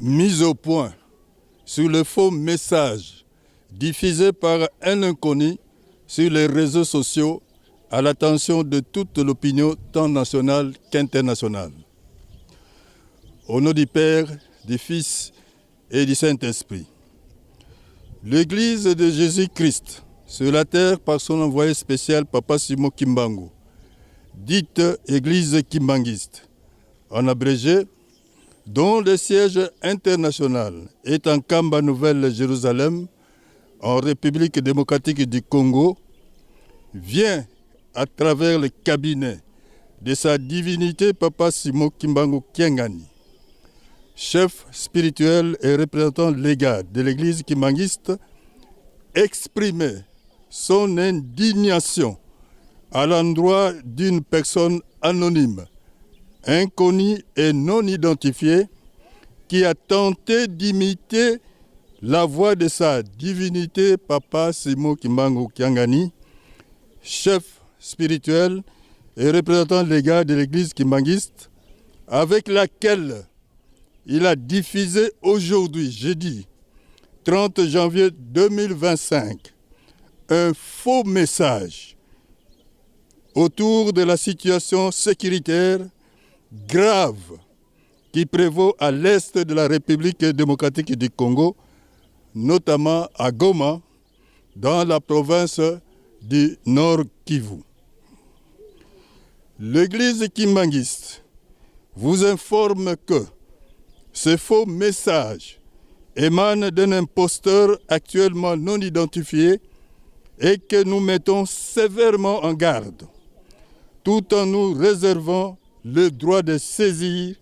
mise au point sur le faux message diffusé par un inconnu sur les réseaux sociaux à l'attention de toute l'opinion tant nationale qu'internationale. Au nom du Père, du Fils et du Saint-Esprit, l'Église de Jésus-Christ sur la terre par son envoyé spécial Papa Simon Kimbangu, dite Église kimbanguiste, en abrégé, dont le siège international est en Kamba Nouvelle-Jérusalem, en République démocratique du Congo, vient à travers le cabinet de sa divinité Papa Simon Kimbangu Kiangani, chef spirituel et représentant légal de l'Église kimbanguiste, exprimer son indignation à l'endroit d'une personne anonyme, inconnue et non identifiée, qui a tenté d'imiter la voix de sa divinité Papa Simon Kimbangu Kiangani, chef spirituel et représentant légal de l'Église kimbanguiste, avec laquelle il a diffusé aujourd'hui, jeudi 30 janvier 2025, un faux message autour de la situation sécuritaire grave qui prévaut à l'est de la République démocratique du Congo, notamment à Goma, dans la province du Nord Kivu. L'Église kimbanguiste vous informe que ce faux message émane d'un imposteur actuellement non identifié et que nous mettons sévèrement en garde, tout en nous réservant le droit de saisir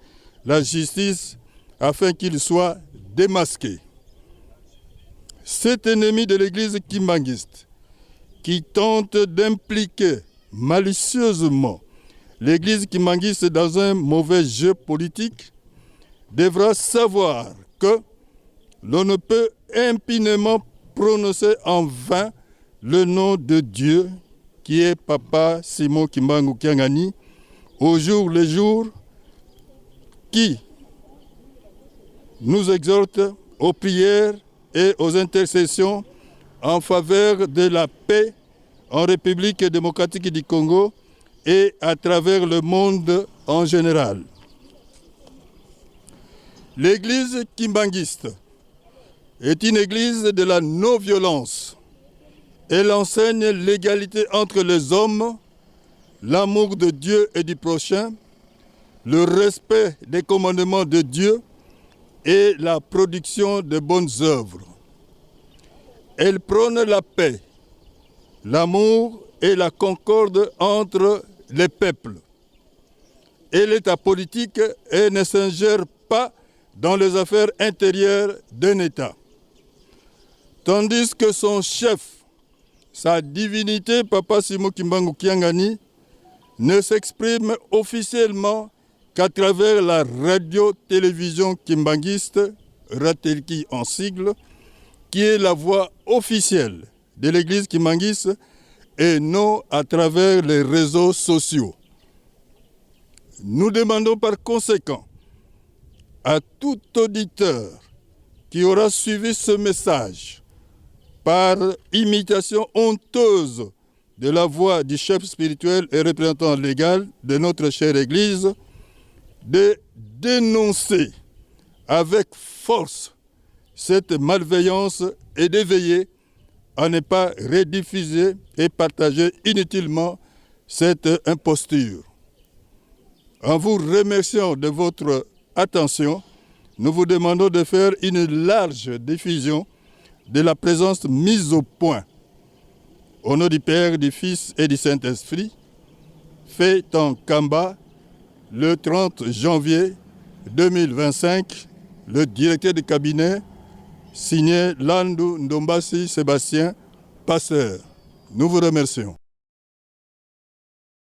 la justice afin qu'il soit démasqué. Cet ennemi de l'Église kimbanguiste qui tente d'impliquer malicieusement l'Église kimbanguiste dans un mauvais jeu politique devra savoir que l'on ne peut impunément prononcer en vain le nom de Dieu qui est Papa Simon Kimbangu Kiangani au jour le jour, qui nous exhorte aux prières et aux intercessions en faveur de la paix en République démocratique du Congo et à travers le monde en général. L'Église kimbanguiste est une église de la non-violence. Elle enseigne l'égalité entre les hommes, l'amour de Dieu et du prochain, le respect des commandements de Dieu et la production de bonnes œuvres. Elle prône la paix, l'amour et la concorde entre les peuples. Elle est apolitique et ne s'ingère pas dans les affaires intérieures d'un État. Tandis que son chef, sa divinité Papa Simon Kimbangu Kiangani, ne s'exprime officiellement qu'à travers la radio-télévision kimbanguiste, Ratelki en sigle, qui est la voix officielle de l'Église kimbanguiste et non à travers les réseaux sociaux. Nous demandons par conséquent à tout auditeur qui aura suivi ce message par imitation honteuse de la voix du chef spirituel et représentant légal de notre chère Église, de dénoncer avec force cette malveillance et de veiller à ne pas rediffuser et partager inutilement cette imposture. En vous remerciant de votre attention, nous vous demandons de faire une large diffusion de la présence mise au point. Au nom du Père, du Fils et du Saint-Esprit, fait en Kamba, le 30 janvier 2025, le directeur de cabinet, signé Landu Ndombasi Sébastien, pasteur. Nous vous remercions.